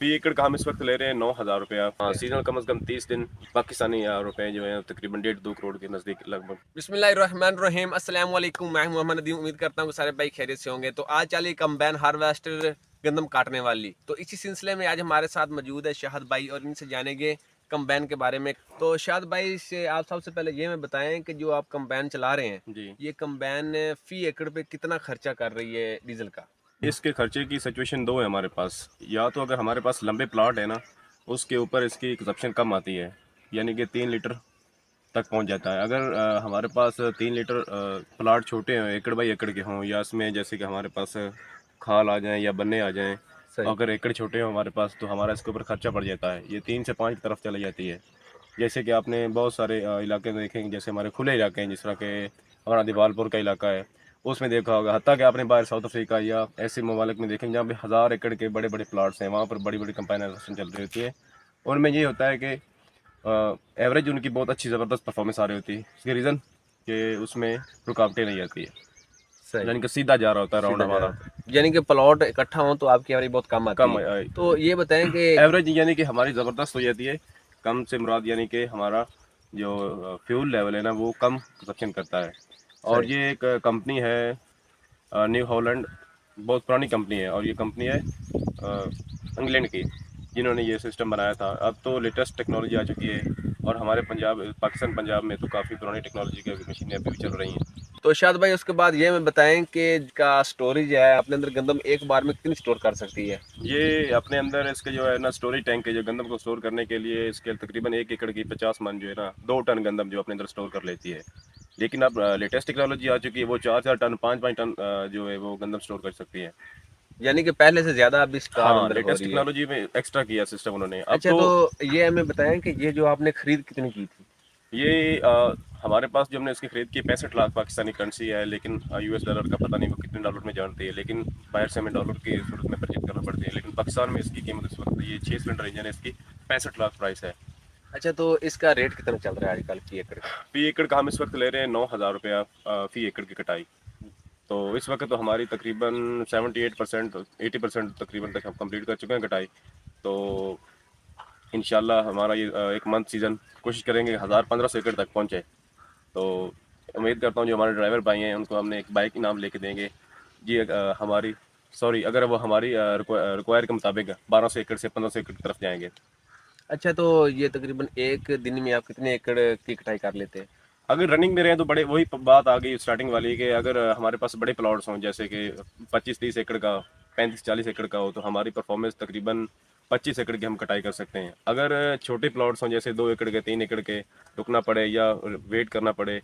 फी एकड़ का हम इस वक्त ले रहे हैं 9,000 रुपया। सीजनल कम से कम 30 दिन पाकिस्तानी रुपए जो है तकरीबन 1.5-2 करोड़ के नज़दीक लगभग। बिस्मिल्लाहिर्रहमानिर्रहीम, अस्सलाम वालेकुम। मैं हूं मोहम्मद नदीम। उम्मीद करता हूं कि सारे भाई खैरियत से होंगे। तो आज चलिए कंबाइन हार्वेस्टर गंदम काटने वाली, तो इसी सिलसिले में आज हमारे साथ मौजूद है शाहद भाई और इनसे जानेंगे कंबाइन के बारे में। तो शाहद भाई से आप सबसे पहले ये हमें बताएं कि जो आप कंबाइन चला रहे हैं, जी, ये कंबाइन फी एकड़ पे कितना खर्चा कर रही है डीजल का? इसके खर्चे की सिचुएशन दो है हमारे पास। या तो अगर हमारे पास लंबे प्लाट है ना, उसके ऊपर इसकी कंजप्शन कम आती है, यानी कि 3 लीटर तक पहुंच जाता है। अगर हमारे पास 3 लीटर प्लाट छोटे हैं, एकड़ बाई एकड़ के हों, या इसमें जैसे कि हमारे पास खाल आ जाएं या बन्ने आ जाएं, सही। अगर एकड़ छोटे हों हमारे पास, तो हमारा इसके ऊपर खर्चा पड़ जाता है। ये 3 से 5 की तरफ चली जाती है। जैसे कि आपने बहुत सारे इलाके में देखेंगे, जैसे हमारे खुले इलाके हैं, जिस तरह के हमारा दीवालपुर का इलाका है, उसमें देखा होगा। हत्ता कि आपने बाहर साउथ अफ्रीका या ऐसे ममालिक में देखेंगे जहाँ पे 1000 एकड़ के बड़े बड़े प्लाट्स हैं, वहाँ पर बड़ी बड़ी कंपाइनेशन चल रही होती है। उनमें ये होता है कि एवरेज उनकी बहुत अच्छी ज़बरदस्त परफॉर्मेंस आ रही होती है। इसके रीज़न कि उसमें रुकावटें नहीं आती है, सही। यानी कि सीधा जा रहा होता है राउंड सीधा जा हमारा। रहा था, यानी कि प्लॉट इकट्ठा हो तो आपकी एवरेज बहुत कम आती कम है। तो ये बताएं कि एवरेज यानी कि हमारी ज़बरदस्त हो जाती है। कम से मुराद यानी कि हमारा जो फ्यूल लेवल है ना, वो कम कंजप्शन करता है। और सही। ये एक कंपनी है न्यू हॉलैंड, बहुत पुरानी कंपनी है, और ये कंपनी है इंग्लैंड की, जिन्होंने ये सिस्टम बनाया था। अब तो लेटेस्ट टेक्नोलॉजी आ चुकी है, और हमारे पंजाब पाकिस्तान पंजाब में तो काफ़ी पुरानी टेक्नोलॉजी की मशीनें अभी भी चल रही हैं। तो शायद भाई उसके बाद ये हमें बताएं कि का स्टोरेज है अपने अंदर गंदम एक बार में कितनी स्टोर कर सकती है? ये अपने अंदर इसके जो है ना स्टोरेज टैंक है, जो गंदम को स्टोर करने के लिए, इसके तकरीबन 1 एकड़ की 50 मन जो है ना, 2 टन गंदम जो अपने अंदर स्टोर कर लेती है। लेकिन अब लेटेस्ट टेक्नोलॉजी आ चुकी है, वो 4-4 टन 5-5 टन जो है वो गंदम स्टोर कर सकती है। यानी कि पहले से ज्यादा अभी स्टॉक हाँ, अंदर हो लेटेस्ट रही है। टेक्नोलॉजी में एक्स्ट्रा किया सिस्टम उन्होंने अब अच्छा, तो। तो ये हमें बताएं कि ये जो आपने खरीद कितनी की थी? ये हमारे पास जो हमने इसकी खरीद की 65 लाख पाकिस्तानी करेंसी है, लेकिन यूएस डॉलर का पता नहीं वो कितने डॉलर में जानती है, लेकिन बाहर से हमें डॉलर की सूरत में परचेज करना पड़ती है। लेकिन पाकिस्तान में इसकी कीमत इस वक्त, ये 6 सिलेंडर इंजन है, इसकी 65 लाख प्राइस है। अच्छा, तो इसका रेट कितना चल रहा है आजकल की एकड़ का? फी एकड़ का हम इस वक्त ले रहे हैं 9,000 रुपया फी एकड़ की कटाई। तो इस वक्त तो हमारी तकरीबन 78% 80% तकरीबन तक हम कंप्लीट कर चुके हैं कटाई। तो इंशाल्लाह हमारा ये एक मंथ सीज़न कोशिश करेंगे 1000-1500 एकड़ तक पहुँचे। तो उम्मीद करता हूँ जो हमारे ड्राइवर भाई हैं उनको हमने एक बाइक इनाम लेके देंगे जी। हमारी सॉरी, अगर वो हमारी रिक्वायर के मुताबिक 1200 एकड़ से 1500 एकड़ की तरफ जाएंगे। अच्छा, तो ये तकरीबन एक दिन में आप कितने एकड़ की कटाई कर लेते हैं? अगर रनिंग में रहे तो बड़े, वही बात आ गई स्टार्टिंग वाली, कि अगर हमारे पास बड़े प्लॉट्स हों, जैसे कि 25-30 एकड़ का, 35-40 एकड़ का हो, तो हमारी परफॉर्मेंस तकरीबन 25 एकड़ की हम कटाई कर सकते हैं। अगर छोटे प्लॉट्स हों, जैसे 2 एकड़ के, 3 एकड़ के, रुकना पड़े या वेट करना पड़े,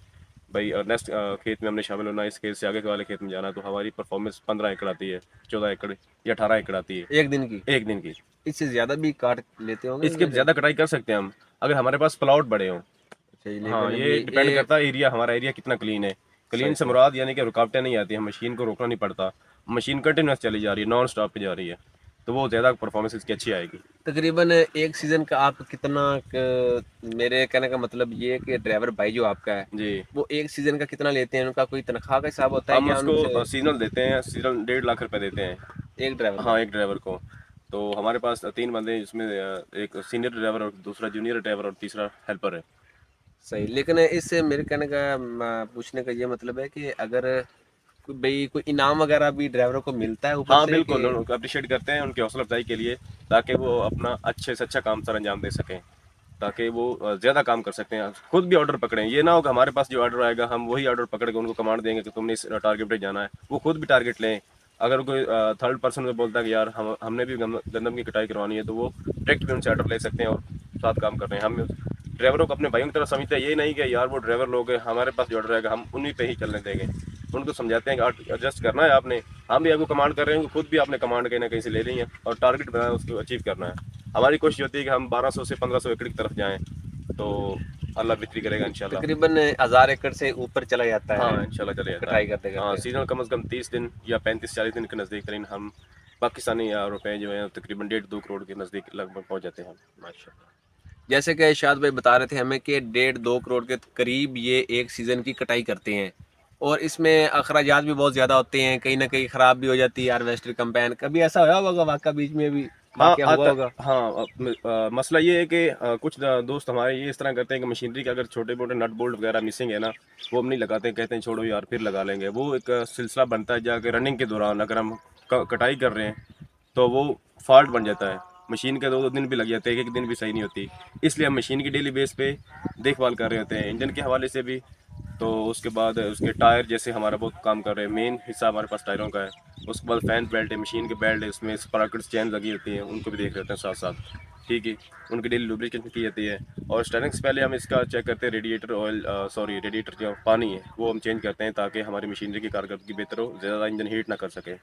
भाई नेक्स्ट खेत में हमने शामिल होना है, इस खेत से आगे वाले खेत में जाना, तो हमारी परफॉर्मेंस 15 एकड़ आती है, 14 एकड़ या 18 एकड़ आती है एक दिन की? एक दिन की। इससे ज्यादा भी काट लेते होंगे इसके या? ज़्यादा कटाई कर सकते हैं हम, अगर हमारे पास प्लॉट बड़े हों। अच्छा, हाँ, लेकिन अभी ये डिपेंड ये करता है एरिया, हमारा एरिया कितना क्लीन है। क्लीन सही से सही। मुराद यानी कि रुकावटें नहीं आती हैं, मशीन को रोकना नहीं पड़ता, मशीन कंटिन्यूस चली जा रही है, नॉन स्टॉप पे जा रही है, तो वो ज़्यादा परफॉर्मेंस इसकी अच्छी आएगी। तकरीबन एक सीजन का आप कितना मेरे कहने का मतलब ये है कि ड्राइवर भाई जो आपका है, जी, वो एक सीजन का कितना लेते हैं? उनका कोई तनख्वाह का हिसाब होता है हम या उनसे? उसको सीजनल देते हैं, सीजनल 1.5 लाख रुपए देते हैं। एक ड्राइवर को? हाँ, एक ड्राइवर को। तो हमारे पास 3 बंदे हैं, जिसमें एक सीनियर ड्राइवर और दूसरा जूनियर ड्राइवर और तीसरा हेल्पर है। सही। लेकिन इससे मेरे कहने का पूछने का ये मतलब है कि अगर भाई कोई इनाम वगैरह भी ड्राइवरों को मिलता है ऊपर हाँ से कि? बिल्कुल, उनको अप्रिशिएट करते हैं, उनकी हौसला अफजाई के लिए, ताकि वो अपना अच्छे से अच्छा काम सर अंजाम दे सकें, ताकि वो ज़्यादा काम कर सकते हैं, खुद भी ऑर्डर पकड़ें। ये ना हो कि हमारे पास जो ऑर्डर आएगा हम वही ऑर्डर पकड़ के उनको कमांड देंगे कि तुमने इस टारगेट पे जाना है, वो खुद भी टारगेट लें। अगर कोई थर्ड पर्सन में बोलता है कि यार हमने भी गंदम की कटाई करवानी है, तो वो डायरेक्ट भी उनसे ऑर्डर ले सकते हैं और साथ काम कर रहे हैं। हम ड्राइवरों को अपने भाइयों की तरह समझते हैं, ये नहीं कि यार वो ड्राइवर लोग हैं, हमारे पास जो ऑर्डर आएगा हम उन्हीं पे ही चलने देंगे। उनको समझाते हैं कि एडजस्ट करना है आपने, हम भी आपको कमांड कर रहे हैं, खुद भी आपने कमांड कहीं ना कहीं से ले रही है, और टारगेट बनाना उसको अचीव करना है। हमारी कोशिश होती है कि हम 1200 से 1500 एकड़ की तरफ जाएं, तो अल्लाह बेहतरी करेगा इंशाल्लाह। तकरीबन 1000 एकड़ से ऊपर चला जाता है हाँ, इंशाल्लाह चले जाता कटाई है। करते हाँ, करते? सीजनल कम से कम 30 दिन या 35-40 दिन के नज़दीक तरीन हम पाकिस्तानी रुपए जो हैं तकरीबन 1.5-2 करोड़ के नज़दीक लगभग पहुँच जाते हैं। माशाल्लाह। जैसे कि शाद भाई बता रहे थे हमें कि 1.5-2 करोड़ के करीब ये एक सीजन की कटाई करते हैं, और इसमें अखराजात भी बहुत ज़्यादा होते हैं, कहीं ना कहीं ख़राब भी हो जाती है हार्वेस्टर कंबाइन। कभी ऐसा होया होगा वाक़ई बीच में भी वाकया हुआ आता होगा? हाँ मसला ये है कि कुछ दोस्त हमारे ये इस तरह करते हैं कि मशीनरी के अगर छोटे मोटे नट बोल्ट वगैरह मिसिंग है ना, वो हम नहीं लगाते, कहते हैं छोड़ो यार फिर लगा लेंगे। वो एक सिलसिला बनता है जाके रनिंग के दौरान, अगर हम कटाई कर रहे हैं तो वो फॉल्ट बन जाता है। मशीन के 2-2 दिन भी लग जाते हैं, एक एक दिन भी सही नहीं होती। इसलिए हम मशीन की डेली बेस पे देखभाल कर रहे होते हैं, इंजन के हवाले से भी। तो उसके बाद उसके टायर जैसे हमारा बहुत काम कर रहे हैं, मेन हिस्सा हमारे पास टायरों का है। उसके बाद फैन बेल्ट है, मशीन के बेल्ट है, उसमें स्प्रॉकेट्स चेन लगी होती हैं, उनको भी देख रहे होते हैं साथ साथ। ठीक है, उनकी डेली लुब्रिकेशन की जाती है। और स्टार्टिंग से पहले हम इसका चेक करते हैं, रेडिएटर ऑयल सॉरी रेडिएटर जो पानी है वो हम चेंज करते हैं, ताकि हमारी मशीनरी की कारकर्दगी बेहतर हो, ज़्यादा इंजन हीट ना कर सके,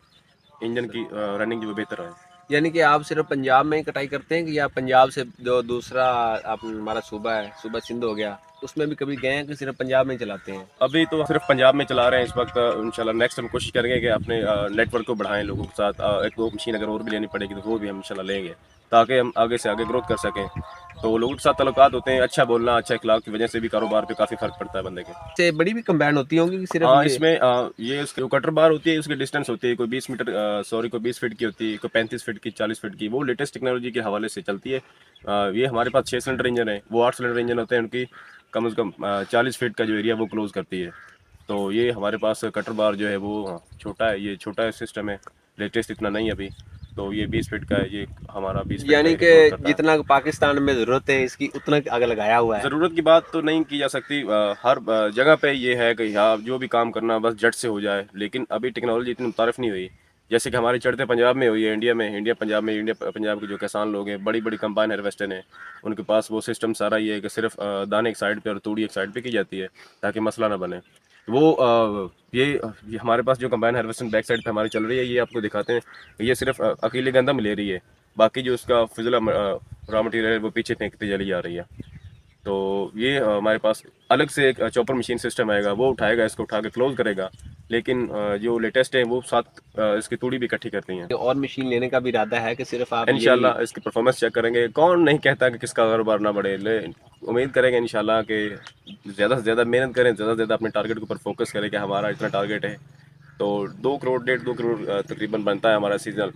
इंजन की रनिंग जो बेहतर है। यानी कि आप सिर्फ पंजाब में ही कटाई करते हैं कि या पंजाब से जो दूसरा आप हमारा सूबा है, सूबा सिंध हो गया, उसमें भी कभी गए हैं कि सिर्फ पंजाब में ही चलाते हैं? अभी तो सिर्फ पंजाब में चला रहे हैं इस वक्त। इंशाल्लाह नेक्स्ट हम कोशिश करेंगे कि अपने नेटवर्क को बढ़ाएं लोगों के साथ। एक दो मशीन अगर और भी लेनी पड़ेगी तो वो भी हम इंशाल्लाह लेंगे, ताकि हम आगे से आगे ग्रोथ कर सकें। तो लोगों के साथ ताल्लुकात होते हैं, अच्छा बोलना, अच्छा इखलाक की वजह से भी कारोबार पे काफ़ी फ़र्क पड़ता है बंदे के। से बड़ी भी कंबाइन होती होंगी कि सिर्फ हाँ, ये? इसमें ये उसकी जो कटर बार होती है उसकी डिस्टेंस होती है, कोई 20 मीटर सॉरी कोई 20 फीट की होती है, कोई 35 फीट की, 40 फीट की, वो लेटेस्ट टेक्नोलॉजी के हवाले से चलती है। ये हमारे पास 6 सिलेंडर इंजन है, वो 8 सिलेंडर इंजन होते हैं, उनकी कम से कम 40 फीट का जो एरिया वो क्लोज करती है। तो ये हमारे पास कटर बार जो है वो छोटा है, ये छोटा सिस्टम है, लेटेस्ट इतना नहीं है अभी। तो ये 20 फीट का है, ये हमारा 20 फीट का यानी एरिया कि कवर करता है। जितना पाकिस्तान में ज़रूरत है इसकी उतना आगे लगाया हुआ है। ज़रूरत की बात तो नहीं की जा सकती, हर जगह पे ये है कि हाँ जो भी काम करना बस झट से हो जाए, लेकिन अभी टेक्नोलॉजी इतनी मुतारफ़ नहीं हुई। जैसे कि हमारे चढ़ते पंजाब में हुई है, इंडिया में, इंडिया पंजाब के जो किसान लोग हैं, बड़ी बड़ी कंबाइन हार्वेस्टर हैं, उनके पास वो सिस्टम सारा ये है कि सिर्फ दाने एक साइड पे और तूड़ी एक साइड पे की जाती है, ताकि मसला ना बने। वो ये हमारे पास जो कंबाइन हार्वेस्टर बैक साइड पे हमारी चल रही है, ये आपको दिखाते हैं। ये सिर्फ अकेले गंदम ले रही है, बाकी जो उसका फिजला रॉ मटेरियल है वो पीछे फेंकती चली जा रही है। तो ये हमारे पास अलग से एक चॉपर मशीन सिस्टम आएगा, वो उठाएगा, इसको उठा के क्लोज करेगा। लेकिन जो लेटेस्ट है वो साथ इसकी तूड़ी भी इकट्ठी करती हैं। और मशीन लेने का भी इरादा है कि सिर्फ आप यही? इंशाल्लाह इसकी परफॉर्मेंस चेक करेंगे, कौन नहीं कहता कि किसका कारोबार ना बढ़े। उम्मीद करेंगे इंशाल्लाह कि ज़्यादा से ज़्यादा मेहनत करें, ज़्यादा से ज़्यादा अपने टारगेट के ऊपर फोकस करें कि हमारा इतना टारगेट है। तो 2 करोड़ 1.5-2 करोड़ तकरीबन बनता है हमारा सीजनल।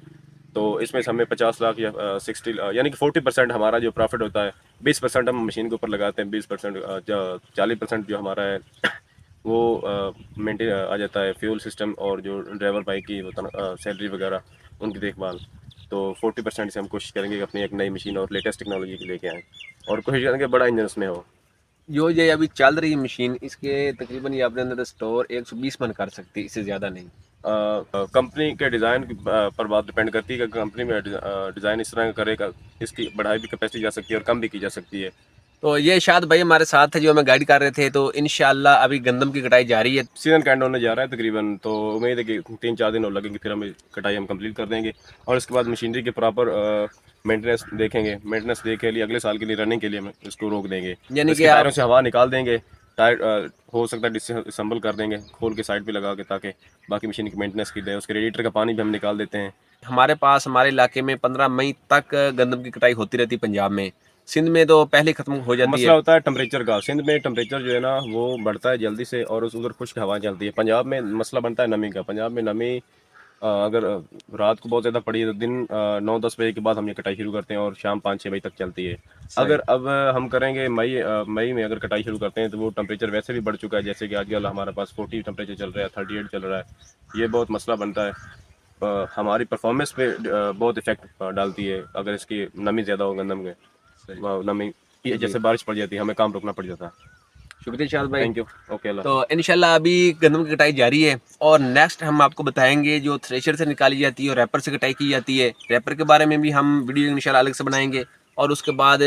तो इसमें से हमें 50 लाख या 60 यानी कि 40% हमारा जो प्रॉफिट होता है, 20% हम मशीन के ऊपर लगाते हैं, 20% 40% जो हमारा है वो मेंटेन आ जाता है फ्यूल सिस्टम और जो ड्राइवर बाइक की सैलरी वगैरह उनकी देखभाल। तो 40% से हम कोशिश करेंगे कि अपनी एक नई मशीन और लेटेस्ट टेक्नोलॉजी की लेके आएँ, और कोशिश करेंगे बड़ा इंजन उसमें हो। जो ये अभी चल रही मशीन इसके तकरीबन ये अपने अंदर स्टोर 120 मन कर सकती है, इससे ज़्यादा नहीं। कंपनी के डिज़ाइन पर बात डिपेंड करती है कि कंपनी में डिज़ाइन इस तरह का करेगा, इसकी बढ़ाई भी कैपेसिटी जा सकती है और कम भी की जा सकती है। तो ये शाद भाई हमारे साथ है जो हमें गाइड कर रहे थे। तो इंशाल्लाह अभी गंदम की कटाई जारी है। सीजन का एंड होने जा रहा है तकरीबन, तो उम्मीद है कि 3-4 दिन और लगेंगे, फिर हम कटाई हम कंप्लीट कर देंगे। और इसके बाद मशीनरी के प्रॉपर मेंटेनेंस देखेंगे, मेंटेनेंस देख के लिए अगले साल के लिए रनिंग के लिए हम इसको रोक देंगे। यानी कि इसके टायरों आप से हवा निकाल देंगे, टायर हो सकता है डिसम्बल कर देंगे, खोल के साइड पे लगा के, ताकि बाकी मशीन की मेंटेनेंस की दे। उसके रेडिएटर का पानी भी हम निकाल देते हैं। हमारे पास हमारे इलाके में 15 मई तक गंदम की कटाई होती रहती पंजाब में। सिंध में तो पहले ख़त्म हो जाती मसला है। होता है टेम्परेचर का, सिंध में टेम्परेचर जो है ना वो बढ़ता है जल्दी से, और उधर खुश्क हवा चलती है। पंजाब में मसला बनता है नमी का। पंजाब में नमी अगर रात को बहुत ज़्यादा पड़ी है तो दिन 9-10 बजे के बाद हम ये कटाई शुरू करते हैं और शाम 5-6 बजे तक चलती है। सही। अगर अब हम करेंगे मई में अगर कटाई शुरू करते हैं तो वो टेम्परेचर वैसे भी बढ़ चुका है, जैसे कि आजकल हमारे पास 40 टेम्परेचर चल रहा है, 38 चल रहा है। ये बहुत मसला बनता है, हमारी परफॉर्मेंस पे बहुत इफेक्ट डालती है अगर इसकी नमी ज़्यादा हो गंदम में। नमी ये जैसे बारिश पड़ जाती है, हमें काम रुकना पड़ जाता है। शुक्रिया शाद भाई। Thank you. ओके, अल्लाह। तो इंशाल्लाह अभी गंदम की कटाई जारी है और नेक्स्ट हम आपको बताएंगे जो थ्रेशर से निकाली जाती है और रैपर से कटाई की जाती है। रैपर के बारे में भी हम वीडियो इंशाल्लाह अलग से बनाएंगे। और उसके बाद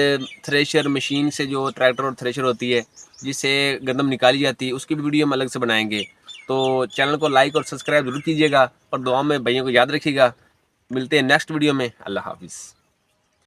थ्रेशर मशीन से जो ट्रैक्टर और थ्रेशर होती है जिससे गंदम निकाली जाती है उसकी भी वीडियो हम अलग से बनाएंगे। तो चैनल को लाइक और सब्सक्राइब जरूर कीजिएगा और दुआ में भाइयों को याद रखिएगा। मिलते हैं नेक्स्ट वीडियो में। अल्लाह हाफिज़।